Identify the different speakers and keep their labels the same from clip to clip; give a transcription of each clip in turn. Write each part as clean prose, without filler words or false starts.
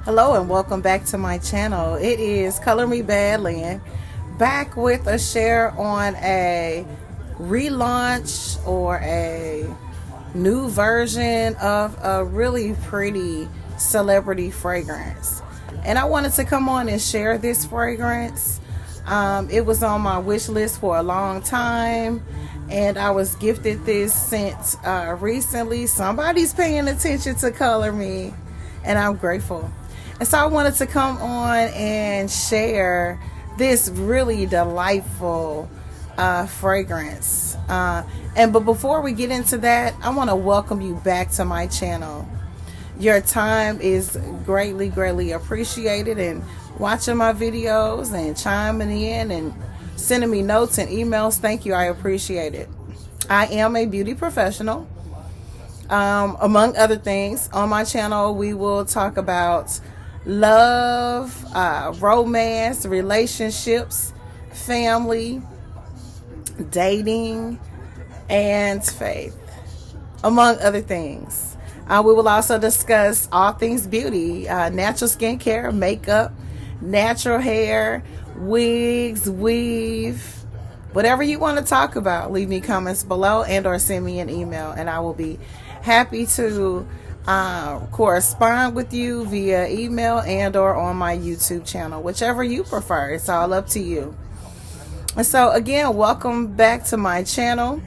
Speaker 1: Hello and welcome back to my channel. It is Color Me Badland, back with a share on a relaunch or a new version of a really pretty celebrity fragrance. And I wanted to come on and share this fragrance. It was on my wish list for a long time, and I was gifted this scent recently. Somebody's paying attention to Color Me, and I'm grateful. And so I wanted to come on and share this really delightful fragrance. But before we get into that, I want to welcome you back to my channel. Your time is greatly appreciated, and watching my videos and chiming in and sending me notes and emails. Thank you. I appreciate it. I am a beauty professional. Among other things, on my channel, we will talk about love, romance, relationships, family, dating, and faith, among other things. We will also discuss all things beauty, natural skincare, makeup, natural hair, wigs, weave, whatever you want to talk about. Leave me comments below and or send me an email, and I will be happy to correspond with you via email and or on my YouTube channel, whichever you prefer. It's all up to you. And so again, welcome back to my channel.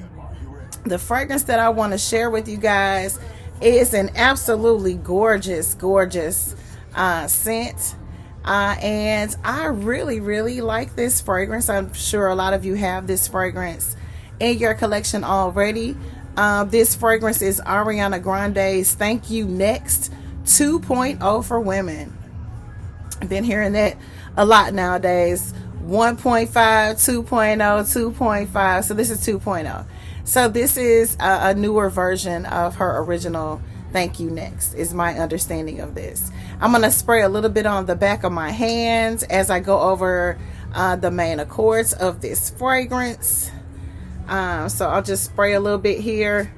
Speaker 1: The fragrance that I want to share with you guys is an absolutely gorgeous scent. And I really like this fragrance. I'm sure a lot of you have this fragrance in your collection already. This fragrance is Ariana Grande's Thank You Next 2.0 for women. I've been hearing that a lot nowadays. 1.5, 2.0, 2.5. So this is 2.0. So this is a newer version of her original Thank You Next, is my understanding of this. I'm going to spray a little bit on the back of my hands as I go over the main accords of this fragrance. So I'll just spray a little bit here,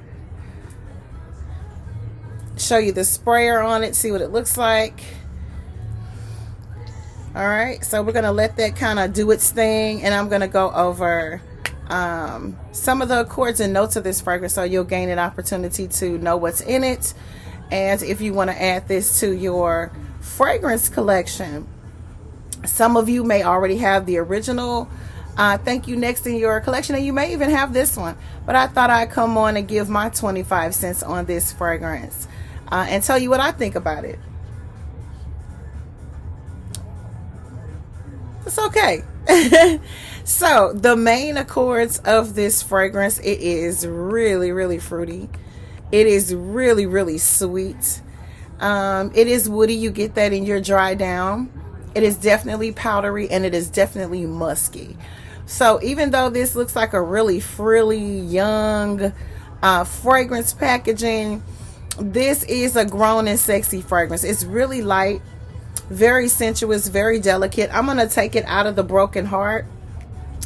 Speaker 1: show you the sprayer on it, see what it looks like. All right, so we're going to let that kind of do its thing, and I'm going to go over some of the accords and notes of this fragrance so you'll gain an opportunity to know what's in it, and if you want to add this to your fragrance collection. Some of you may already have the original Thank You Next in your collection, and you may even have this one, but I thought I'd come on and give my 25 cents on this fragrance and tell you what I think about it. It's okay. So the main accords of this fragrance, it is really fruity. It is really sweet. It is woody. You get that in your dry down. It is definitely powdery, and it is definitely musky. So even though this looks like a really frilly, young fragrance packaging, this is a grown and sexy fragrance. It's really light, very sensuous, very delicate. I'm going to take it out of the broken heart.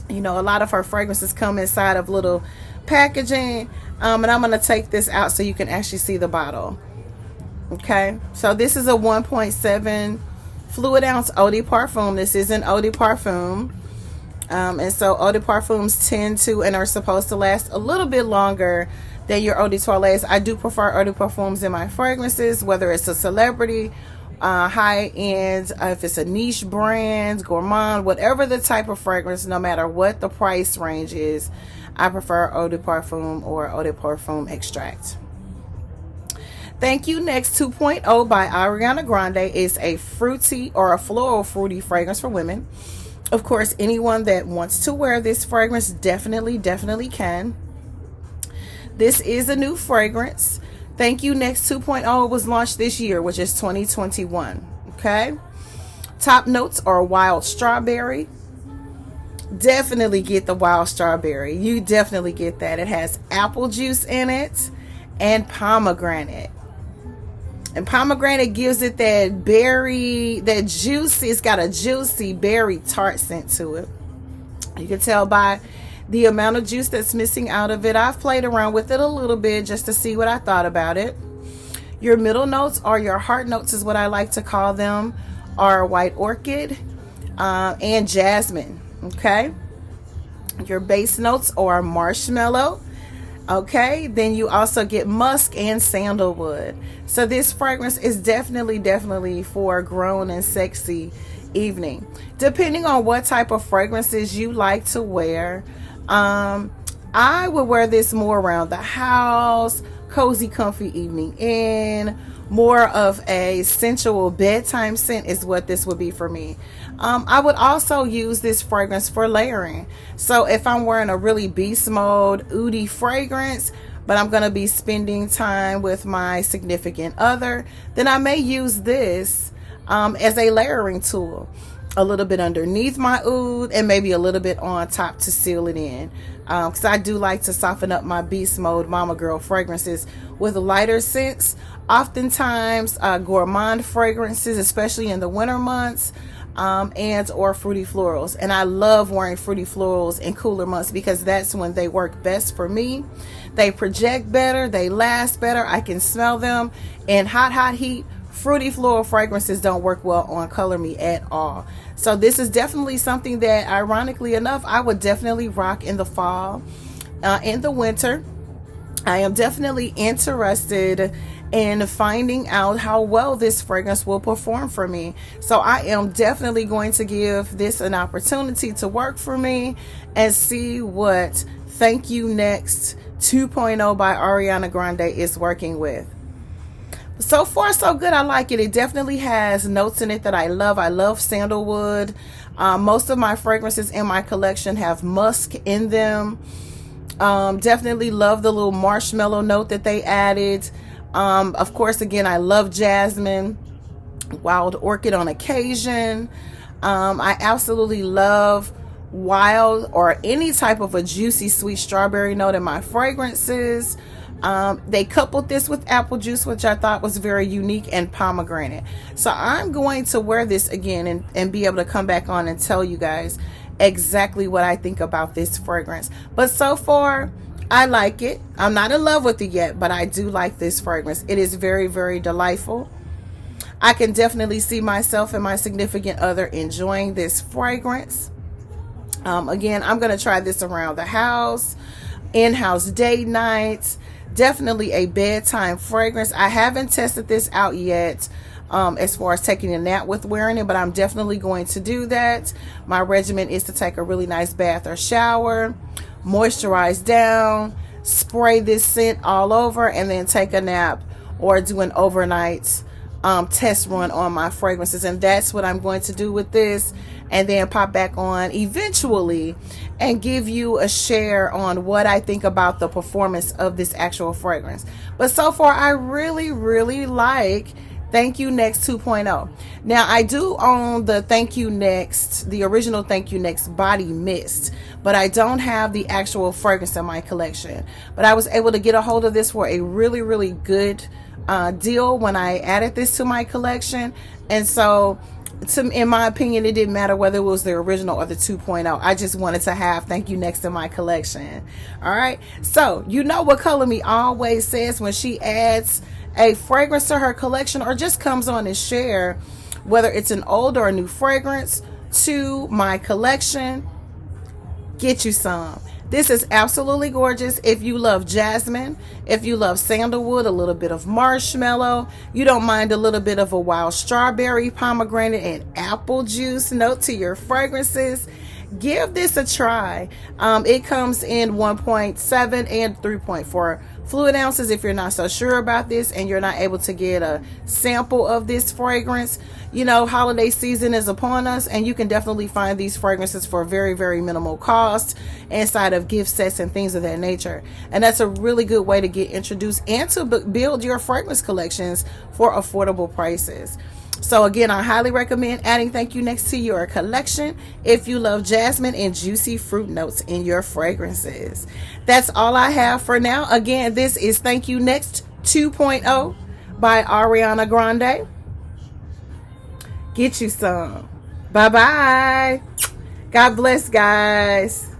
Speaker 1: You know, a lot of her fragrances come inside of little packaging. And I'm going to take this out so you can actually see the bottle. Okay. So this is a 1.7 fluid ounce eau de parfum. This is an eau de parfum. And so eau de parfums tend to and are supposed to last a little bit longer than your eau de toilets. I do prefer eau de parfums in my fragrances, whether it's a celebrity, high end, if it's a niche brand, gourmand, whatever the type of fragrance, no matter what the price range is, I prefer eau de parfum or eau de parfum extract. Thank You Next 2.0 by Ariana Grande is a fruity or a floral fruity fragrance for women. Of course, anyone that wants to wear this fragrance definitely can. This is a new fragrance. Thank You Next 2.0 was launched this year, which is 2021. Okay. Top notes are wild strawberry. Definitely get the wild strawberry. You definitely get that. It has apple juice in it and pomegranate. And pomegranate gives it that berry, that juicy, it's got a juicy berry tart scent to it. You can tell by the amount of juice that's missing out of it. I've played around with it a little bit just to see what I thought about it. Your middle notes, or your heart notes is what I like to call them, are white orchid and jasmine. Okay. Your base notes are marshmallow. Okay, then you also get musk and sandalwood. So this fragrance is definitely for a grown and sexy evening. Depending on what type of fragrances you like to wear, I would wear this more around the house, cozy, comfy evening in. More of a sensual bedtime scent is what this would be for me. I would also use this fragrance for layering. So if I'm wearing a really beast mode, oudy fragrance, but I'm going to be spending time with my significant other, then I may use this as a layering tool. A little bit underneath my oud and maybe a little bit on top to seal it in. Because I do like to soften up my beast mode mama girl fragrances with lighter scents. Oftentimes gourmand fragrances, especially in the winter months, and or fruity florals. And I love wearing fruity florals in cooler months because that's when they work best for me. They project better, they last better, I can smell them in hot heat. Fruity floral fragrances don't work well on Color Me at all. So this is definitely something that, ironically enough, I would definitely rock in the fall. In the winter, I am definitely interested in finding out how well this fragrance will perform for me. So I am definitely going to give this an opportunity to work for me and see what Thank You Next 2.0 by Ariana Grande is working with. So far, so good. I like it. It definitely has notes in it that I love. I love sandalwood. Most of my fragrances in my collection have musk in them. Definitely love the little marshmallow note that they added. Of course, again, I love jasmine, wild orchid on occasion. I absolutely love wild or any type of a juicy, sweet strawberry note in my fragrances. They coupled this with apple juice, which I thought was very unique, and pomegranate. So I'm going to wear this again and be able to come back on and tell you guys exactly what I think about this fragrance. But so far, I like it. I'm not in love with it yet, but I do like this fragrance. It is very, very delightful. I can definitely see myself and my significant other enjoying this fragrance. Again, I'm going to try this around the house, in-house date nights. Definitely a bedtime fragrance. I haven't tested this out yet as far as taking a nap with wearing it, but I'm definitely going to do that. My regimen is to take a really nice bath or shower, moisturize down, spray this scent all over, and then take a nap or do an overnight test run on my fragrances. And that's what I'm going to do with this, and then pop back on eventually and give you a share on what I think about the performance of this actual fragrance. But so far, I really, really like Thank You Next 2.0. Now, I do own the Thank You Next, the original Thank You Next body mist, but I don't have the actual fragrance in my collection. But I was able to get a hold of this for a really, really good deal when I added this to my collection. And so, in my opinion, it didn't matter whether it was the original or the 2.0. I just wanted to have Thank You Next in my collection. All right. So, you know what Color Me always says when she adds a fragrance to her collection or just comes on and share, whether it's an old or a new fragrance to my collection, get you some. This is absolutely gorgeous. If you love jasmine, if you love sandalwood, a little bit of marshmallow, you don't mind a little bit of a wild strawberry, pomegranate, and apple juice note to your fragrances, give this a try. It comes in 1.7 and 3.4 fluid ounces. If you're not so sure about this and you're not able to get a sample of this fragrance, you know, holiday season is upon us, and you can definitely find these fragrances for very, very minimal cost inside of gift sets and things of that nature. And that's a really good way to get introduced and to build your fragrance collections for affordable prices. So again, I highly recommend adding Thank You Next to your collection if you love jasmine and juicy fruit notes in your fragrances. That's all I have for now. Again, this is Thank You Next 2.0 by Ariana Grande. Get you some. Bye-bye. God bless, guys.